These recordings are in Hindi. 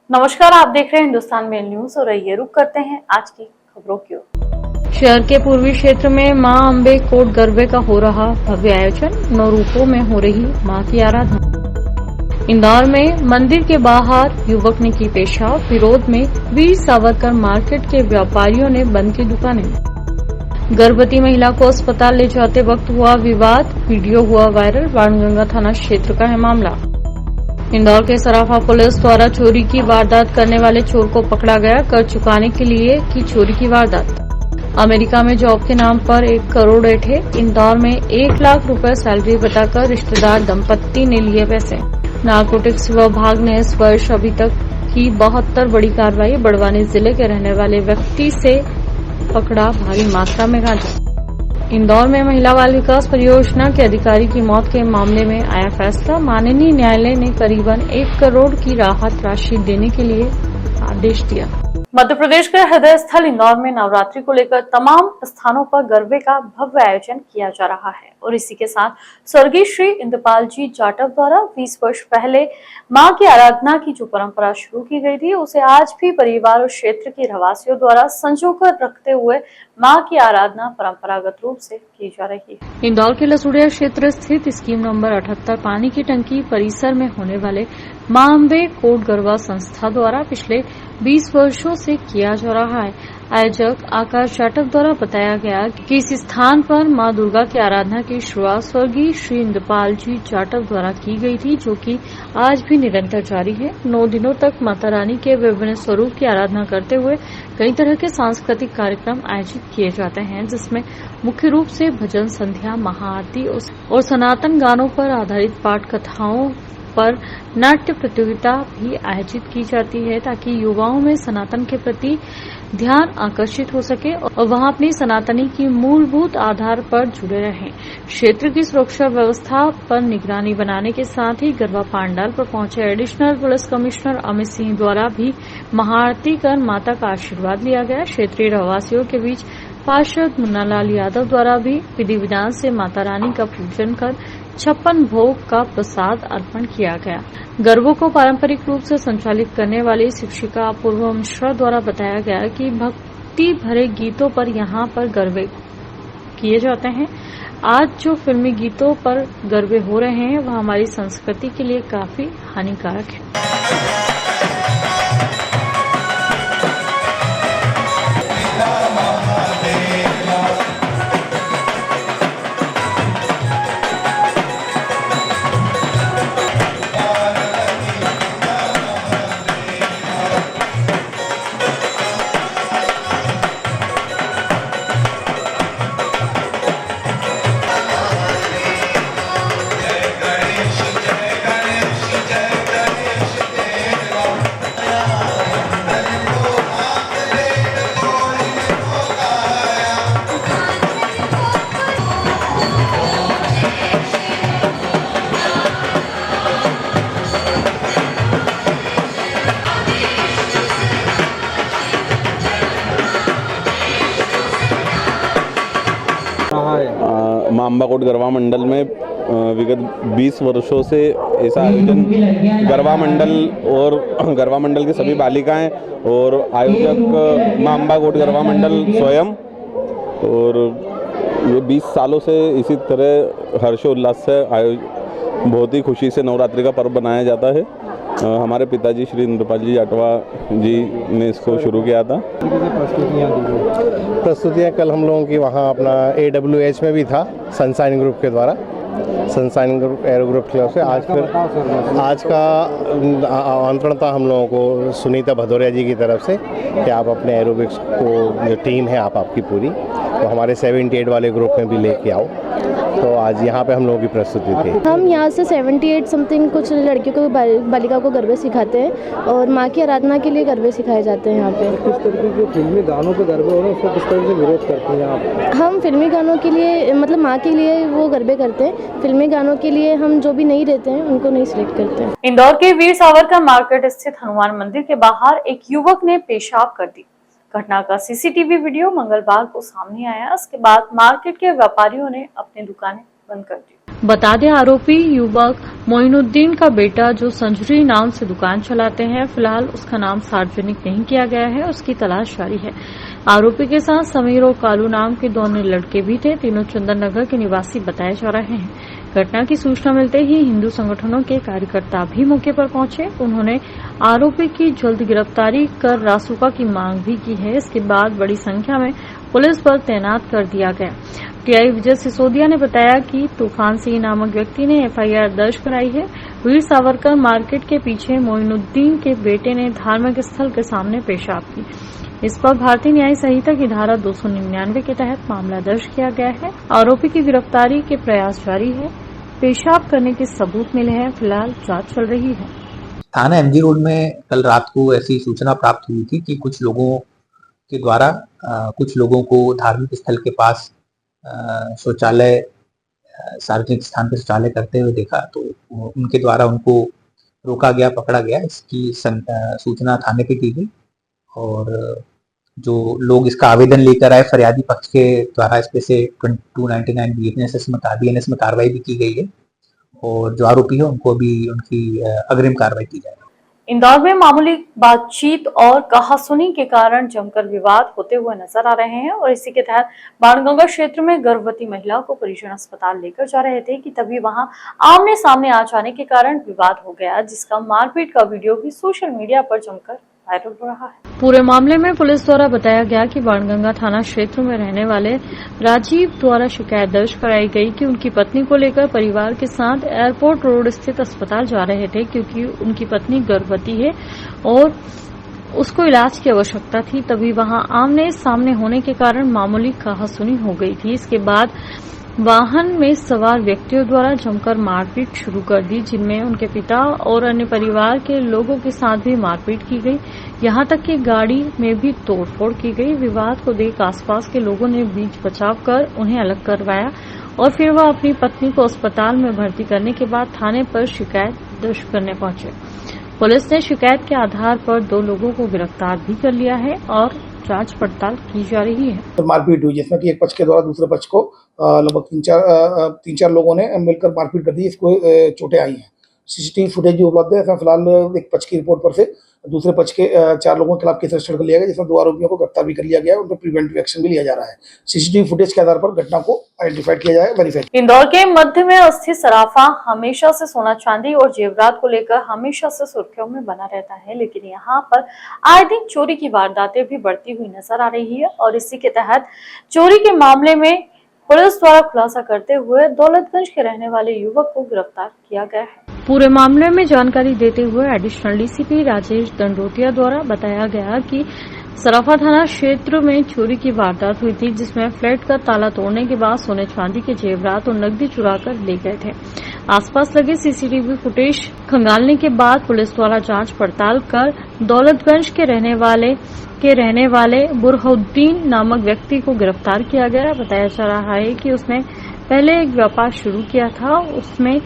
नमस्कार, आप देख रहे हैं हिंदुस्तान मेल न्यूज और आइए रुक करते हैं आज की खबरों की ओर। शहर के पूर्वी क्षेत्र में मां अम्बे कोट गरबे का हो रहा भव्य आयोजन, 9 रूपों में हो रही मां की आराधना। इंदौर में मंदिर के बाहर युवक ने की पेशाब, विरोध में वीर सावरकर मार्केट के व्यापारियों ने बंद की दुकानें। गर्भवती महिला को अस्पताल ले जाते वक्त हुआ विवाद, वीडियो हुआ वायरल, बाणगंगा थाना क्षेत्र का है मामला। इंदौर के सराफा पुलिस द्वारा चोरी की वारदात करने वाले चोर को पकड़ा गया, कर चुकाने के लिए की चोरी की वारदात। अमेरिका में जॉब के नाम पर 1 करोड़ ऐंठे, इंदौर में 1 लाख रुपए सैलरी बताकर रिश्तेदार दंपत्ति ने लिए पैसे। नारकोटिक्स विभाग ने इस वर्ष अभी तक की 72 बड़ी कार्रवाई, बड़वानी जिले के रहने वाले व्यक्ति से पकड़ा भारी मात्रा में गांजा। इंदौर में महिला बाल विकास परियोजना के अधिकारी की मौत के मामले में आया फैसला, माननीय न्यायालय ने करीबन 1 करोड़ की राहत राशि देने के लिए आदेश दिया। मध्य प्रदेश के हृदय स्थल इंदौर में नवरात्रि को लेकर तमाम स्थानों पर गरबे का भव्य आयोजन किया जा रहा है और इसी के साथ स्वर्गीय श्री इंद्रपाल जी जाटव द्वारा 20 वर्ष पहले मां की आराधना की जो परंपरा शुरू की गई थी, उसे आज भी परिवार और क्षेत्र के रहवासियों द्वारा संजोकर रखते हुए मां की आराधना परंपरागत रूप से की जा रही है। इंदौर के लसूड़िया क्षेत्र स्थित स्कीम नंबर 78 पानी की टंकी परिसर में होने वाले मां अम्बे कोट गरबा संस्था द्वारा पिछले 20 वर्षों से किया जा रहा है। आयोजक आकाश जाटव द्वारा बताया गया कि इस स्थान पर मां दुर्गा की आराधना की शुरुआत स्वर्गीय श्री इंद्रपाल जी जाटव द्वारा की गई थी, जो कि आज भी निरंतर जारी है। 9 दिनों तक माता रानी के विभिन्न स्वरूप की आराधना करते हुए कई तरह के सांस्कृतिक कार्यक्रम आयोजित किए जाते हैं, जिसमें मुख्य रूप से भजन संध्या, महाआरती और सनातन गानों पर आधारित पाठ कथाओं पर नाट्य प्रतियोगिता भी आयोजित की जाती है, ताकि युवाओं में सनातन के प्रति ध्यान आकर्षित हो सके और वहां अपनी सनातनी की मूलभूत आधार पर जुड़े रहें। क्षेत्र की सुरक्षा व्यवस्था पर निगरानी बनाने के साथ ही गरबा पांडाल पर पहुंचे additional police commissioner Amit Singh द्वारा भी महाआरती कर माता का आशीर्वाद लिया गया। क्षेत्रीय रहवासियों के बीच पार्षद मुन्नालाल यादव द्वारा भी विधि विधान से माता रानी का पूजन कर 56 भोग का प्रसाद अर्पण किया गया। गरबों को पारंपरिक रूप से संचालित करने वाली शिक्षिका अपूर्व मिश्रा द्वारा बताया गया कि भक्ति भरे गीतों पर यहां पर गरबे किए जाते हैं। आज जो फिल्मी गीतों पर गरबे हो रहे हैं वह हमारी संस्कृति के लिए काफी हानिकारक है। मां अम्बा कोट गरबा मंडल में विगत 20 वर्षों से ऐसा आयोजन गरबा मंडल और गरबा मंडल की सभी बालिकाएं और आयोजक मां अम्बा कोट गरबा मंडल स्वयं, और ये 20 सालों से इसी तरह हर्षोल्लास से बहुत ही खुशी से नवरात्रि का पर्व बनाया जाता है। हमारे पिताजी श्री इंद्रपाल जी जाटवा जी ने इसको शुरू किया था। प्रस्तुतियाँ कल हम लोगों की वहाँ अपना AWH में भी था, सनशाइन ग्रुप के द्वारा, सनशाइन ग्रुप एरो ग्रुप की तरफ से। आज का आमंत्रण था हम लोगों को सुनीता भदौरिया जी की तरफ से कि आप अपने एरोबिक्स को जो टीम है आपकी पूरी, तो हमारे 78 वाले ग्रुप में भी लेके आओ। तो आज यहाँ पे हम लोगों की प्रस्तुति थी। हम यहाँ से 78 समथिंग कुछ लड़कियों को बालिका को गरबे सिखाते हैं और माँ की आराधना के लिए गरबे सिखाए जाते हैं यहाँ पे। किस तरीके के फिल्मी गानों पे गरबे हो रहे हैं, उसको किस तरह से विरोध करते हैं आप? हम फिल्मी गानों के लिए मतलब माँ के लिए वो गरबे करते हैं, फिल्मी गानों के लिए हम जो भी नहीं रहते हैं उनको नहीं सिलेक्ट करते हैं। इंदौर के वीर सावरकर मार्केट स्थित हनुमान मंदिर के बाहर एक युवक ने पेशाब कर दी। घटना का सीसीटीवी वीडियो मंगलवार को सामने आया। इसके बाद मार्केट के व्यापारियों ने अपनी दुकानें बंद कर दी। बता दें, आरोपी युवक मोइनुद्दीन का बेटा जो संजरी नाम से दुकान चलाते हैं। फिलहाल उसका नाम सार्वजनिक नहीं किया गया है, उसकी तलाश जारी है। आरोपी के साथ समीर और कालू नाम के 2 अन्य लड़के भी थे। तीनों चंदन नगर के निवासी बताए जा रहे हैं। घटना की सूचना मिलते ही हिंदू संगठनों के कार्यकर्ता भी मौके पर पहुंचे। उन्होंने आरोपी की जल्द गिरफ्तारी कर रासुका की मांग भी की है। इसके बाद बड़ी संख्या में पुलिस बल तैनात कर दिया गया। टीआई विजय सिसोदिया ने बताया कि तूफान सिंह नामक व्यक्ति ने एफआईआर दर्ज कराई है। वीर सावरकर मार्केट के पीछे मोइनुद्दीन के बेटे ने धार्मिक स्थल के सामने पेशाब की। इस पर भारतीय न्याय संहिता की धारा 299 के तहत मामला दर्ज किया गया है। आरोपी की गिरफ्तारी के प्रयास जारी है। पेशाब करने के सबूत मिले हैं। फिलहाल जांच चल रही है। थाना एमजी रोड में कल रात को ऐसी सूचना प्राप्त हुई थी कि कुछ लोगों के द्वारा कुछ लोगों को धार्मिक स्थल के पास शौचालय सार्वजनिक स्थान पर शौचालय करते हुए देखा, तो उनके द्वारा उनको रोका गया, पकड़ा गया। इसकी सूचना थाने पे की गई और जो लोग इसका आवेदन लेकर आए फरियादी पक्ष के द्वारा इस पे से 299 बीएनएस में कार्रवाई भी की गई है और जो आरोपी है उनको भी उनकी अग्रिम कार्रवाई की जाएगी। इंदौर में मामूली बातचीत और कहासुनी के कारण जमकर विवाद होते हुए नजर आ रहे हैं और इसी के तहत बाणगंगा क्षेत्र में गर्भवती महिला को परिजन अस्पताल लेकर जा रहे थे कि तभी वहां आमने सामने आ जाने के कारण विवाद हो गया, जिसका मारपीट का वीडियो भी सोशल मीडिया पर जमकर वायरल हो रहा है। पूरे मामले में पुलिस द्वारा बताया गया कि बाणगंगा थाना क्षेत्र में रहने वाले राजीव द्वारा शिकायत दर्ज कराई गई कि उनकी पत्नी को लेकर परिवार के साथ एयरपोर्ट रोड स्थित अस्पताल जा रहे थे क्योंकि उनकी पत्नी गर्भवती है और उसको इलाज की आवश्यकता थी। तभी वहां आमने सामने होने के कारण मामूली कहासुनी हो गई थी। इसके बाद वाहन में सवार व्यक्तियों द्वारा जमकर मारपीट शुरू कर दी, जिनमें उनके पिता और अन्य परिवार के लोगों के साथ भी मारपीट की गई। यहां तक कि गाड़ी में भी तोड़फोड़ की गई। विवाद को देख आसपास के लोगों ने बीच बचाव कर उन्हें अलग करवाया और फिर वह अपनी पत्नी को अस्पताल में भर्ती करने के बाद थाने पर शिकायत दर्ज करने पहुंचे। पुलिस ने शिकायत के आधार पर 2 लोगों को गिरफ्तार भी कर लिया है और जांच पड़ताल की जा रही है। मारपीट हुई जिसमें कि एक पक्ष के द्वारा दूसरे पक्ष को लगभग 3-4 लोगों ने मिलकर मारपीट कर दी। इसको चोटें आई हैं। सीसीटीवी फुटेज भी उपलब्ध है। इसमें फिलहाल एक पक्ष की रिपोर्ट पर से दूसरे पक्ष के 4 लोगों के खिलाफ केस रजिस्टर कर लिया गया, जिसमें 2 आरोपियों को गिरफ्तार भी कर लिया गया है। उन पर प्रिवेंटिव एक्शन भी लिया जा रहा है। सीसीटीवी फुटेज के आधार पर घटना को आइडेंटिफाइड किया जाएगा, वेरीफाई। इंदौर के मध्य में स्थित सराफा हमेशा से सोना चांदी और जेवरात को लेकर हमेशा से सुर्खियों में बना रहता है, लेकिन यहाँ पर आए दिन चोरी की वारदातें भी बढ़ती हुई नजर आ रही है और इसी के तहत चोरी के मामले में पुलिस द्वारा खुलासा करते हुए दौलतगंज के रहने वाले युवक को गिरफ्तार किया गया है। पूरे मामले में जानकारी देते हुए एडिशनल डीसीपी राजेश दंडोतिया द्वारा बताया गया कि सराफा थाना क्षेत्र में चोरी की वारदात हुई थी, जिसमें फ्लैट का ताला तोड़ने के बाद सोने चांदी के जेवरात और नकदी चुराकर ले गए थे। आसपास लगे सीसीटीवी फुटेज खंगालने के बाद पुलिस द्वारा जांच पड़ताल कर दौलतगंज के रहने वाले बुरहुद्दीन नामक व्यक्ति को गिरफ्तार किया गया। बताया जा रहा है कि उसने पहले एक व्यापार शुरू किया था, उसमें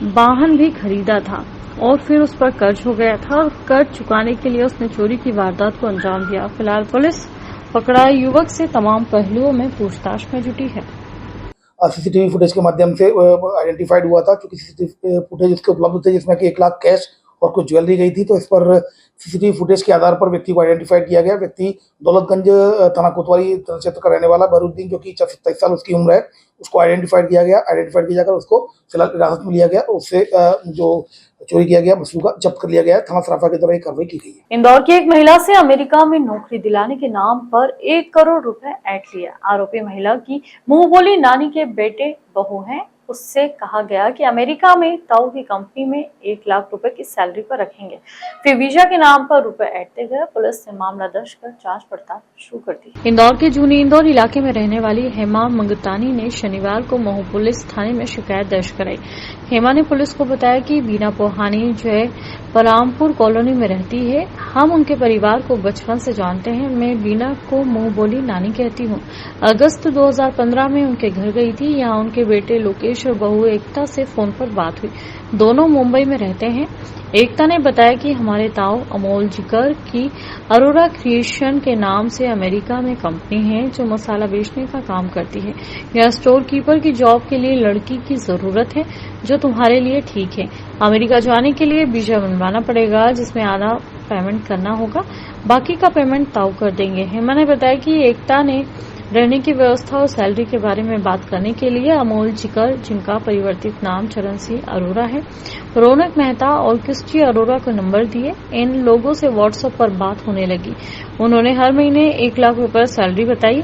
वाहन भी खरीदा था और फिर उस पर कर्ज हो गया था और कर्ज चुकाने के लिए उसने चोरी की वारदात को अंजाम दिया। फिलहाल पुलिस पकड़ा युवक से तमाम पहलुओं में पूछताछ में जुटी है। सीसीटीवी फुटेज के माध्यम से आइडेंटिफाइड हुआ था, क्योंकि सीसीटीवी फुटेज उसके उपलब्ध थे जिसमें कि 1 लाख कैश और कुछ ज्वेलरी गई थी। तो इस पर सीसीटीवी फुटेज के आधार पर व्यक्ति को आइडेंटिफाइड किया गया। व्यक्ति दौलतगंज थाना कोतवाली क्षेत्र का रहने वाला बहरूद्दीन, जो कि 27 साल उसकी उम्र है, उसको आइडेंटिफाइड किया गया। आइडेंटिफाइड किया जाकर उसको फिलहाल हिरासत में लिया गया। उससे जो चोरी किया गया वस्तु का जब्त कर लिया गया है। थाना सराफा के द्वारा कार्रवाई की गई है। इंदौर की एक महिला से अमेरिका में नौकरी दिलाने के नाम पर 1 करोड़ रुपए ऐंठ लिया। आरोपी महिला की मुंहबोली नानी के बेटे बहू हैं। उससे कहा गया कि अमेरिका में ताऊ की कंपनी में 1 लाख रुपए की सैलरी पर रखेंगे, फिर वीजा के नाम पर रुपए ऐंठते गए। पुलिस ने मामला दर्ज कर जांच पड़ताल शुरू कर दी। इंदौर के जूनी इंदौर इलाके में रहने वाली हेमा मंगतानी ने शनिवार को महू पुलिस थाने में शिकायत दर्ज कराई। हेमा ने पुलिस को बताया कि बीना पोहानी जय परामपुर कॉलोनी में रहती है। हम उनके परिवार को बचपन से जानते हैं। मैं बीना को मुंह बोली नानी कहती हूँ। अगस्त 2015 में उनके घर गई थी। यहाँ उनके बेटे लोकेश और बहू एकता से फोन पर बात हुई। दोनों मुंबई में रहते हैं। एकता ने बताया कि हमारे ताऊ अमोल जिकर की अरोरा क्रिएशन के नाम से अमेरिका में कंपनी है जो मसाला बेचने का काम करती है। यह स्टोर कीपर की जॉब के लिए लड़की की जरूरत है जो तुम्हारे लिए ठीक है। अमेरिका जाने के लिए वीजा बनवाना पड़ेगा जिसमें आधा पेमेंट करना होगा, बाकी का पेमेंट ताऊ कर देंगे। हेमा ने बताया कि एकता ने रहने की व्यवस्था और सैलरी के बारे में बात करने के लिए अमोल जिकर, जिनका परिवर्तित नाम चरण सिंह अरोरा है, रौनक मेहता और क्रिस्टी अरोरा को नंबर दिए। इन लोगों से व्हाट्सएप पर बात होने लगी। उन्होंने हर महीने 1 लाख रुपए सैलरी बताई।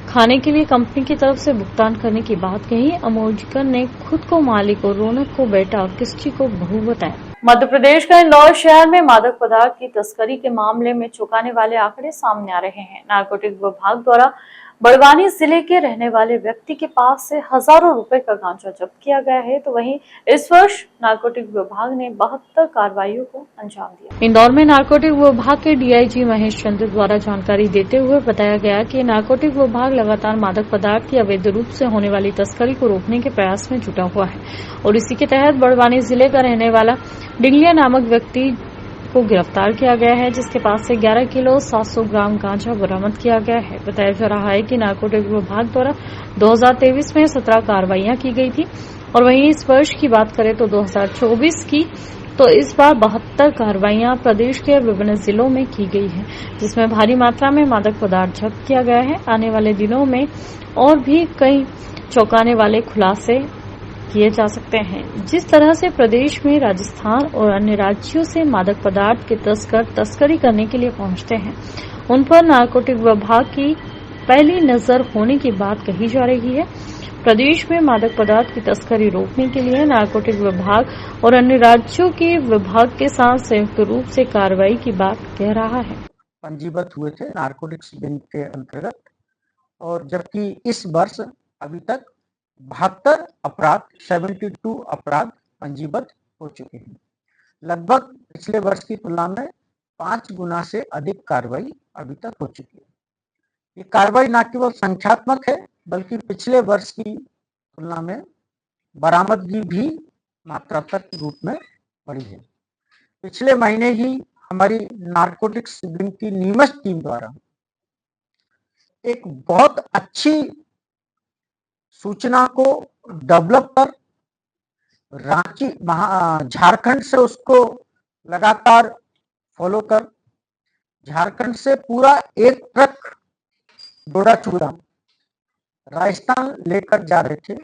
खाने के लिए कंपनी की तरफ से भुगतान करने की बात कही। अमोल जिकर ने खुद को मालिक और रौनक को बेटा और क्रिस्टी को बहू बताया। मध्य प्रदेश का इंदौर शहर में मादक पदार्थ की तस्करी के मामले में चौंकाने वाले आंकड़े सामने आ रहे हैं। नारकोटिक विभाग द्वारा बड़वानी जिले के रहने वाले व्यक्ति के पास से हजारों रुपए का गांजा जब्त किया गया है, तो वहीं इस वर्ष नारकोटिक विभाग ने 72 कार्रवाइयों को अंजाम दिया। इंदौर में नारकोटिक विभाग के डीआईजी महेश चंद्र द्वारा जानकारी देते हुए बताया गया कि नारकोटिक विभाग लगातार मादक पदार्थ की अवैध रूप से होने वाली तस्करी को रोकने के प्रयास में जुटा हुआ है और इसी के तहत बड़वानी जिले का रहने वाला डिंगलिया नामक व्यक्ति को गिरफ्तार किया गया है, जिसके पास से 11 किलो 700 ग्राम गांजा बरामद किया गया है। बताया जा रहा है कि नारकोटिक विभाग द्वारा 2023 में 17 कार्रवाइयां की गई थी और वहीं इस वर्ष की बात करें तो 2024 की, तो इस बार 72 कार्रवाइयां प्रदेश के विभिन्न जिलों में की गई है, जिसमें भारी मात्रा में मादक पदार्थ जब्त किया गया है। आने वाले दिनों में और भी कई चौंकाने वाले खुलासे किए जा सकते हैं। जिस तरह से प्रदेश में राजस्थान और अन्य राज्यों से मादक पदार्थ के तस्कर तस्करी करने के लिए पहुंचते हैं, उन पर नारकोटिक विभाग की पहली नजर होने की बात कही जा रही है। प्रदेश में मादक पदार्थ की तस्करी रोकने के लिए नारकोटिक विभाग और अन्य राज्यों के विभाग के साथ संयुक्त रूप से कार्रवाई की बात कह रहा है। पंजीबद्ध हुए थे नारकोटिक्स बिल के अंतर्गत, और जबकि इस वर्ष अभी तक 72 अपराध पंजीबद्ध हो चुके हैं। लगभग पिछले वर्ष की तुलना में 5 गुना से अधिक कार्रवाई अभी तक हो चुकी है। ये कार्रवाई न केवल संख्यात्मक है बल्कि पिछले वर्ष की तुलना में बरामदगी भी मात्रात्मक रूप में बढ़ी है। पिछले महीने ही हमारी नारकोटिक्स विंग की नीमच टीम द्वारा एक बहुत अच्छी सूचना को डेवलप कर रांची झारखंड से उसको लगातार फॉलो कर झारखंड से पूरा 1 ट्रक डोडा चूड़ा राजस्थान लेकर जा रहे थे,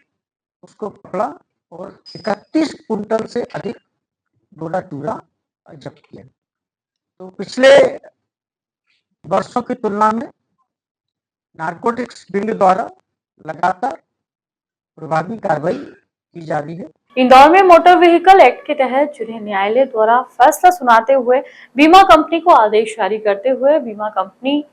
उसको पकड़ा और 31 कुंटल से अधिक डोडा चूड़ा जब्त किया। तो पिछले वर्षों की तुलना में नारकोटिक्स विंग द्वारा लगातार प्रभावी कार्रवाई की जा रही है। इंदौर में मोटर व्हीकल एक्ट के तहत जिन्हें न्यायालय द्वारा फैसला सुनाते हुए बीमा कंपनी को आदेश जारी करते हुए बीमा कंपनी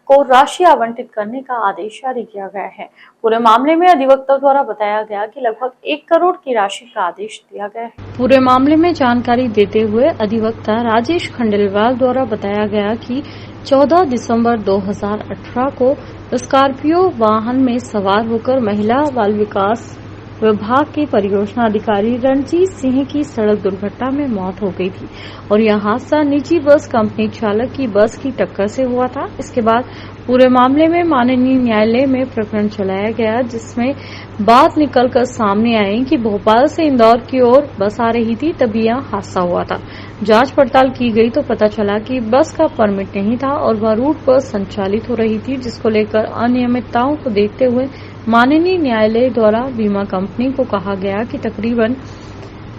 को राशि आवंटित करने का आदेश जारी किया गया है। पूरे मामले में अधिवक्ता द्वारा बताया गया कि लगभग 1 करोड़ की राशि का आदेश दिया गया है। पूरे मामले में जानकारी देते हुए अधिवक्ता राजेश खंडेलवाल द्वारा बताया गया कि 14 दिसंबर 2018 को स्कॉर्पियो वाहन में सवार होकर महिला बाल विकास विभाग के परियोजना अधिकारी रणजीत सिंह की सड़क दुर्घटना में मौत हो गई थी और यह हादसा निजी बस कंपनी चालक की बस की टक्कर से हुआ था। इसके बाद पूरे मामले में माननीय न्यायालय में प्रकरण चलाया गया, जिसमें बात निकलकर सामने आई कि भोपाल से इंदौर की ओर बस आ रही थी, तभी यह हादसा हुआ था। जांच पड़ताल की गई तो पता चला कि बस का परमिट नहीं था और वह रूट पर संचालित हो रही थी, जिसको लेकर अनियमितताओं को देखते हुए माननीय न्यायालय द्वारा बीमा कंपनी को कहा गया कि तकरीबन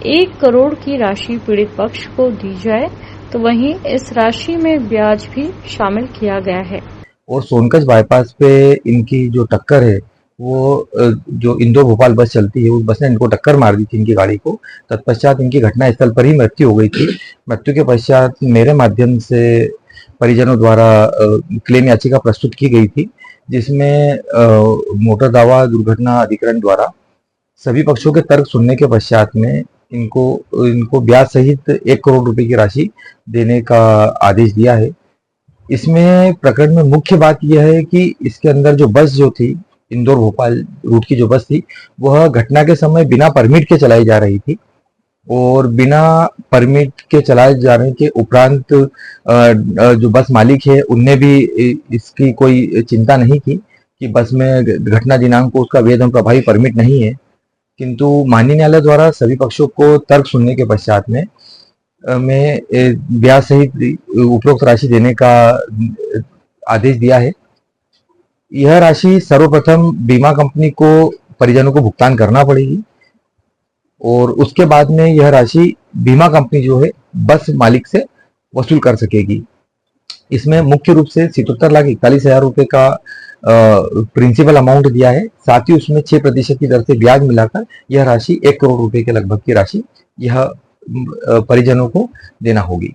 1 करोड़ की राशि पीड़ित पक्ष को दी जाए, तो वहीं इस राशि में ब्याज भी शामिल किया गया है। और सोनकच बाईपास पे इनकी जो टक्कर है वो जो इंदौर भोपाल बस चलती है उस बस ने इनको टक्कर मार दी थी इनकी गाड़ी को। तत्पश्चात इनकी घटना स्थल पर ही मृत्यु हो गई थी। मृत्यु के पश्चात मेरे माध्यम से परिजनों द्वारा क्लेम याचिका प्रस्तुत की गई थी, जिसमें मोटर दावा दुर्घटना अधिकरण द्वारा सभी पक्षों के तर्क सुनने के पश्चात में इनको ब्याज सहित 1 करोड़ रुपए की राशि देने का आदेश दिया है। इसमें प्रकरण में मुख्य बात यह है कि इसके अंदर जो बस जो थी इंदौर भोपाल रूट की जो बस थी वह घटना के समय बिना परमिट के चलाई जा रही थी और बिना परमिट के चलाए जाने के उपरांत जो बस मालिक है उनने भी इसकी कोई चिंता नहीं की कि बस में घटना दिनांक को उसका वैध एवं प्रभावी परमिट नहीं है। किंतु माननीय न्यायालय द्वारा सभी पक्षों को तर्क सुनने के पश्चात में ब्याज सहित उपरोक्त राशि देने का आदेश दिया है। यह राशि सर्वप्रथम बीमा कंपनी को परिजनों को भुगतान करना पड़ेगी और उसके बाद में यह राशि बीमा कंपनी जो है बस मालिक से वसूल कर सकेगी। इसमें मुख्य रूप से 77,41,000 रुपए का प्रिंसिपल अमाउंट दिया है, साथ ही उसमें 6% की दर से ब्याज मिलाकर यह राशि 1 करोड़ रुपए के लगभग की राशि यह परिजनों को देना होगी।